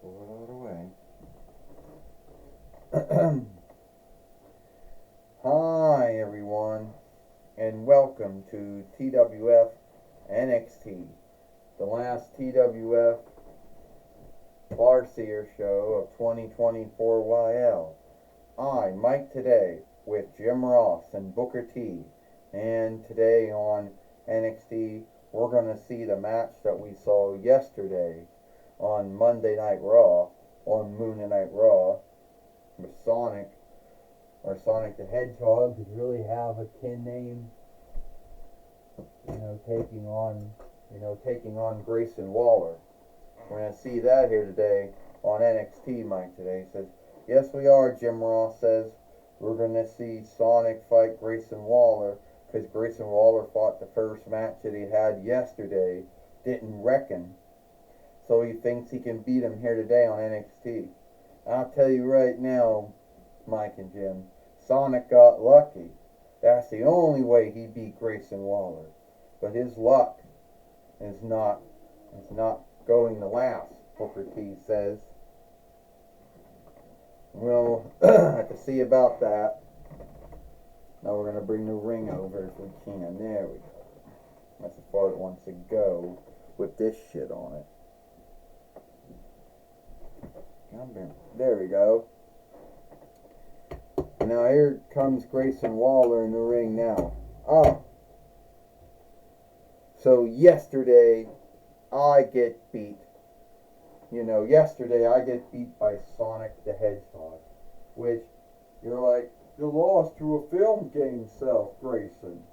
Pull it out of the way. Hi, everyone, and welcome to TWF NXT, the last TWF Barseer show of 2024 YL. I, Mike, today with Jim Ross and Booker T, and today on NXT, we're going to see the match that we saw yesterday on Monday Night Raw, on Moon Night Raw, with Sonic the Hedgehog. Did really have a kin name, taking on Grayson Waller. We're going to see that here today on NXT. Mike today says, yes, we are. Jim Ross says, we're going to see Sonic fight Grayson Waller, because Grayson Waller fought the first match that he had yesterday, didn't reckon. So he thinks he can beat him here today on NXT. I'll tell you right now, Mike and Jim, Sonic got lucky. That's the only way he beat Grayson Waller. But his luck is not going to last, Booker T says. We'll have to see about that. Now we're going to bring the ring over if we can. There we go. That's as far as it wants to go with this shit on it. There we go. Now here comes Grayson Waller in the ring now. So yesterday I get beat. Yesterday I get beat by Sonic the Hedgehog. Which, you're like, you lost to a film game self, Grayson.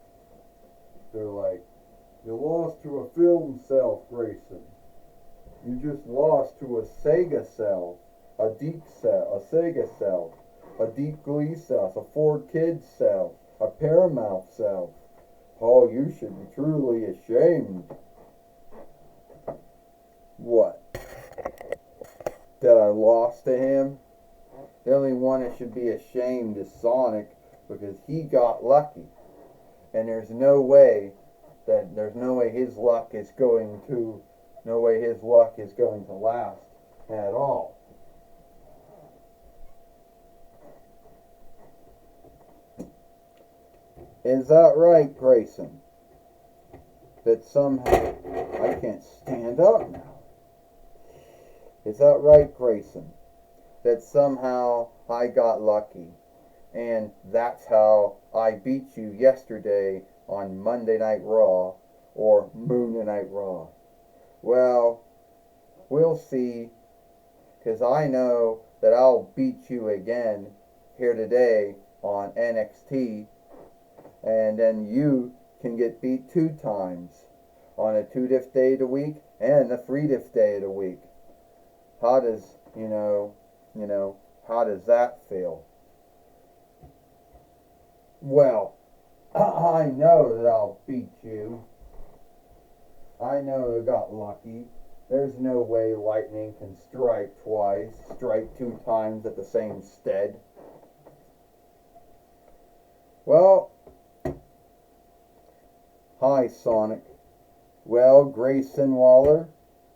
They're like, you lost to a film self, Grayson. You just lost to a Sega self, a Sega self, a Deep Glee self, a Ford Kids self, a Paramount self. Oh, you should be truly ashamed. What? That I lost to him? The only one that should be ashamed is Sonic, because he got lucky. And there's no way his luck is going to last at all. Is that right, Grayson? That somehow I can't stand up now. Is that right, Grayson? That somehow I got lucky, and that's how I beat you yesterday on Monday Night Raw, or Moon Night Raw. Well, we'll see, because I know that I'll beat you again here today on NXT, and then you can get beat 2 times on a 2th day of the week and the 3rd day of the week. How does that feel? Well, I know that I'll beat you. I know I got lucky. There's no way lightning can strike 2 times at the same stead. Well, hi, Sonic. Well, Grayson Waller,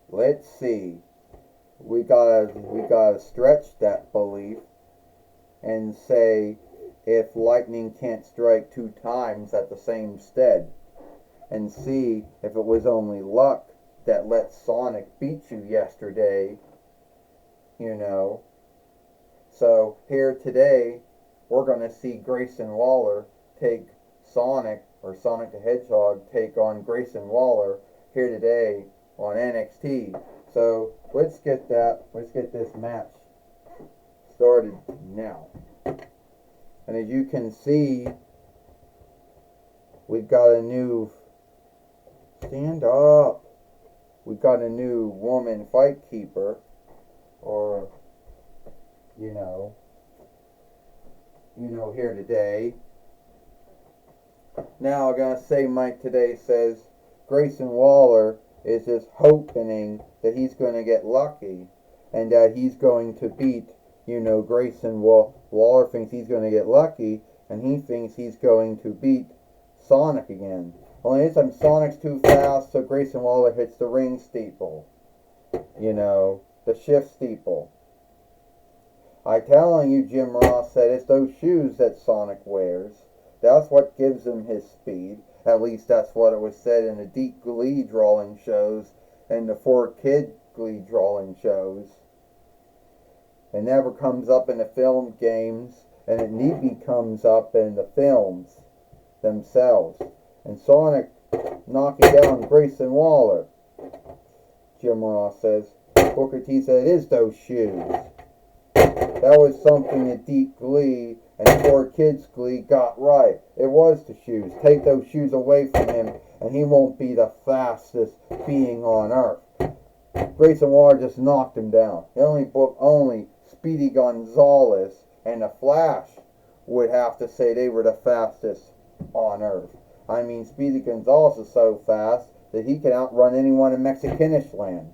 let's see. We gotta stretch that belief and say, if lightning can't strike 2 times at the same stead, and see if it was only luck that let Sonic beat you yesterday, So here today, we're gonna see Grayson Waller take Sonic the Hedgehog take on Grayson Waller here today on NXT. So let's get this match started now. And as you can see, we've got a new we've got a new woman fight keeper, or here today. Now I'm gonna say Mike today says Grayson Waller is just hoping that he's going to get lucky and that he's going to beat, Grayson Waller thinks he's going to get lucky, and he thinks he's going to beat Sonic again. Only this time Sonic's too fast, so Grayson Waller hits the ring steeple. the shift steeple. I telling you, Jim Ross said, it's those shoes that Sonic wears. That's what gives him his speed. At least that's what it was said in the Deep Glee drawing shows and the 4-Kid Glee drawing shows. It never comes up in the film games, and it neatly comes up in the films themselves. And Sonic knocking down Grayson Waller. Jim Ross says, Booker T said, it is those shoes. That was something that Deep Glee and 4-Kids Glee got right. It was the shoes. Take those shoes away from him, and he won't be the fastest being on Earth. Grayson Waller just knocked him down. Only Speedy Gonzales and the Flash would have to say they were the fastest on Earth. I mean, Speedy Gonzales is so fast that he can outrun anyone in Mexicanish land,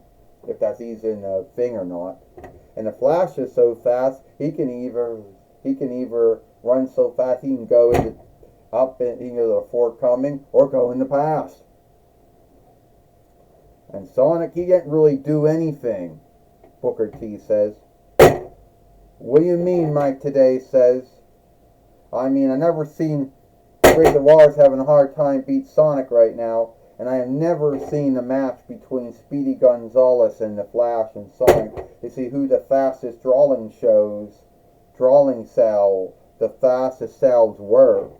if that's easy in the thing or not. And the Flash is so fast he can either run so fast he can go he can go to the forthcoming or go in the past. And Sonic, he can't really do anything, Booker T says. What do you mean, Mike Today says? I mean, I never seen Grayson Waller's having a hard time beat Sonic right now, and I have never seen a match between Speedy Gonzales and the Flash and Sonic to see who the fastest drawing cells were.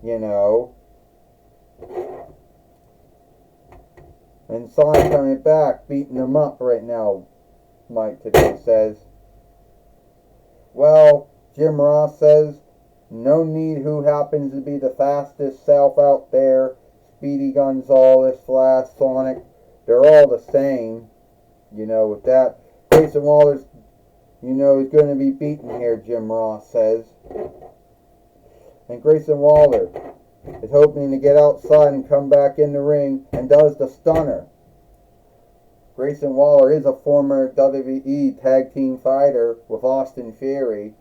You know. And Sonic coming back, beating them up right now, Mike Today says. Well, Jim Ross says, no need who happens to be the fastest self out there. Speedy Gonzales, Flash, Sonic, they're all the same. You know, with that, Grayson Waller's, you know, is going to be beaten here, Jim Ross says. And Grayson Waller is hoping to get outside and come back in the ring and does the stunner. Grayson Waller is a former WWE Tag Team fighter with Austin Theory.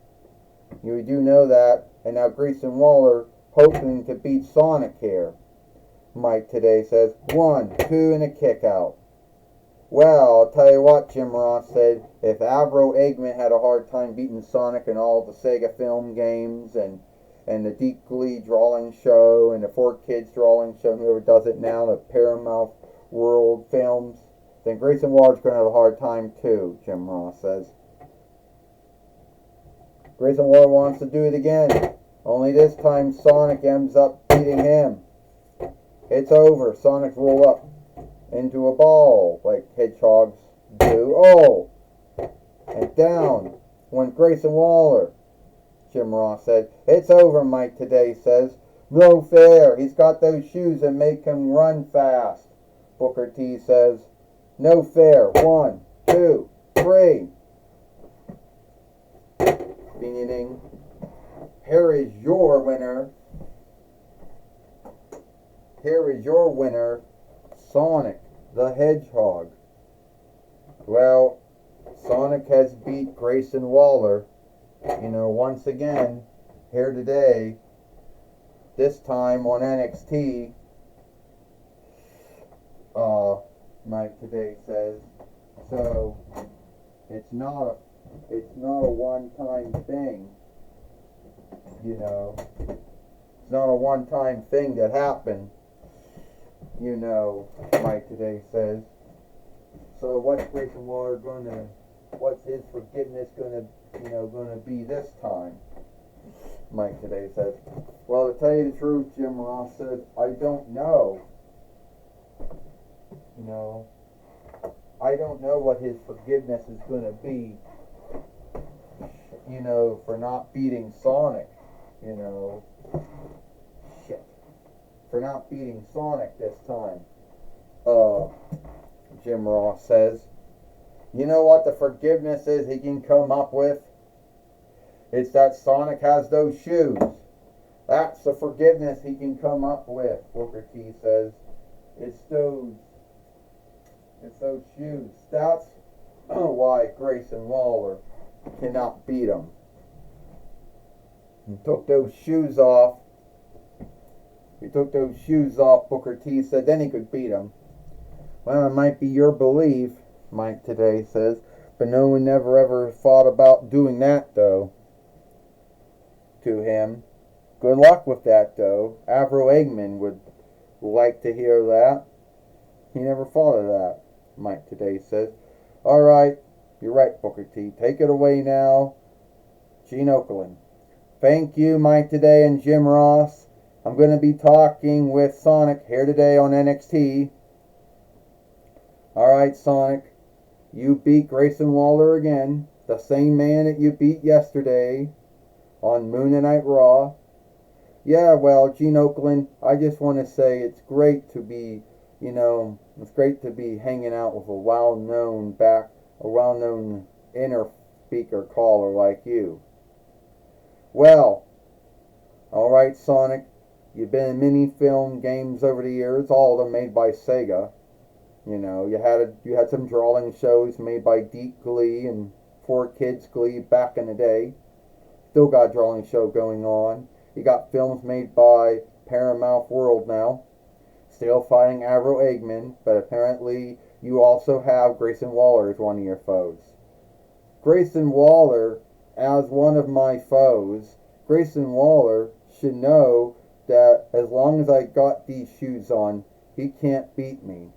You do know that. And now Grayson Waller hoping to beat Sonic here. Mike Today says, 1, 2, and a kick out. Well, I'll tell you what, Jim Ross said, if Avro Eggman had a hard time beating Sonic in all the Sega film games and the Deep Glee drawing show and the 4-Kids drawing show, whoever does it now, the Paramount World films, then Grayson Waller's going to have a hard time too, Jim Ross says. Grayson Waller wants to do it again, only this time Sonic ends up beating him. It's over. Sonic's roll up into a ball like hedgehogs do. Oh! And down went Grayson Waller. Jim Ross said, it's over, Mike Today says. No fair. He's got those shoes that make him run fast. Booker T says, no fair. 1, 2, 3. Ding-a-ding. Here is your winner. Here is your winner, Sonic the Hedgehog. Well, Sonic has beat Grayson Waller, you know, once again, here today, this time on NXT. Mike Today says, so it's not a one-time thing, you know. It's not a one-time thing that happened, you know, Mike Today says. So what's Grayson Waller what's his forgiveness gonna be this time? Mike Today says, well, to tell you the truth, Jim Ross said, I don't know. You know, I don't know what his forgiveness is gonna be, you know, for not beating Sonic, you know. Shit. For not beating Sonic this time. Jim Ross says, you know what the forgiveness is he can come up with? It's that Sonic has those shoes. That's the forgiveness he can come up with, Booker T says. It's those shoes. That's why Grayson Waller cannot beat him. He took those shoes off. Booker T said, then he could beat him. Well, it might be your belief, Mike today says. But no one never ever thought about doing that, though, to him. Good luck with that, though. Avro Eggman would like to hear that. He never thought of that, Mike today says. All right, you're right, Booker T. Take it away now, Gene Okerlund. Thank you, Mike today and Jim Ross. I'm going to be talking with Sonic here today on NXT. All right, Sonic, you beat Grayson Waller again, the same man that you beat yesterday on Monday Night Raw. Yeah, well, Gene Okerlund, I just want to say it's great to be, it's great to be hanging out with a well-known inner speaker caller like you. Well, all right, Sonic, you've been in many film games over the years, all of them made by Sega. You had some drawing shows made by Deep Glee and 4Kids Glee back in the day. Still got a drawing show going on. You got films made by Paramount World now. Still fighting Avro Eggman, but apparently you also have Grayson Waller as one of your foes. Grayson Waller, as one of my foes, Grayson Waller should know that as long as I got these shoes on, he can't beat me.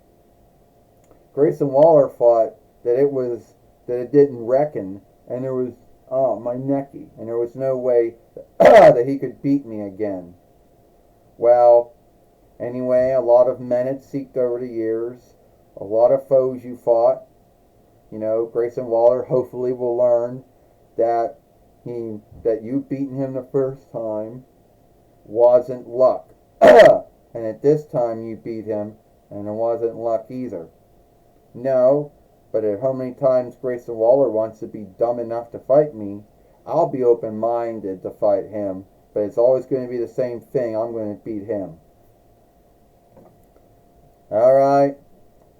Grayson Waller thought that it didn't reckon, and there was my necky, and there was no way that he could beat me again. Well, anyway, a lot of men had seeked over the years, a lot of foes you fought. Grayson Waller hopefully will learn that you beating him the first time wasn't luck. And at this time you beat him, and it wasn't luck either. No, but at how many times Grayson Waller wants to be dumb enough to fight me, I'll be open-minded to fight him, but it's always going to be the same thing. I'm going to beat him. Alright,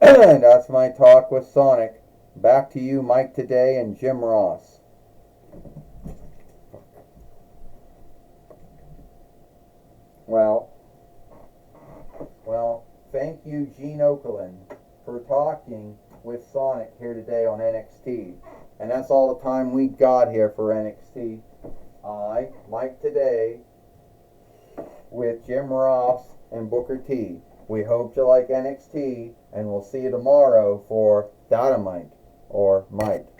that's my talk with Sonic. Back to you, Mike today and Jim Ross. Well, thank you, Gene Okerlund, for talking with Sonic here today on NXT. And that's all the time we got here for NXT. I, Mike today, with Jim Ross and Booker T. We hope you like NXT, and we'll see you tomorrow for Dynamite, or Mike.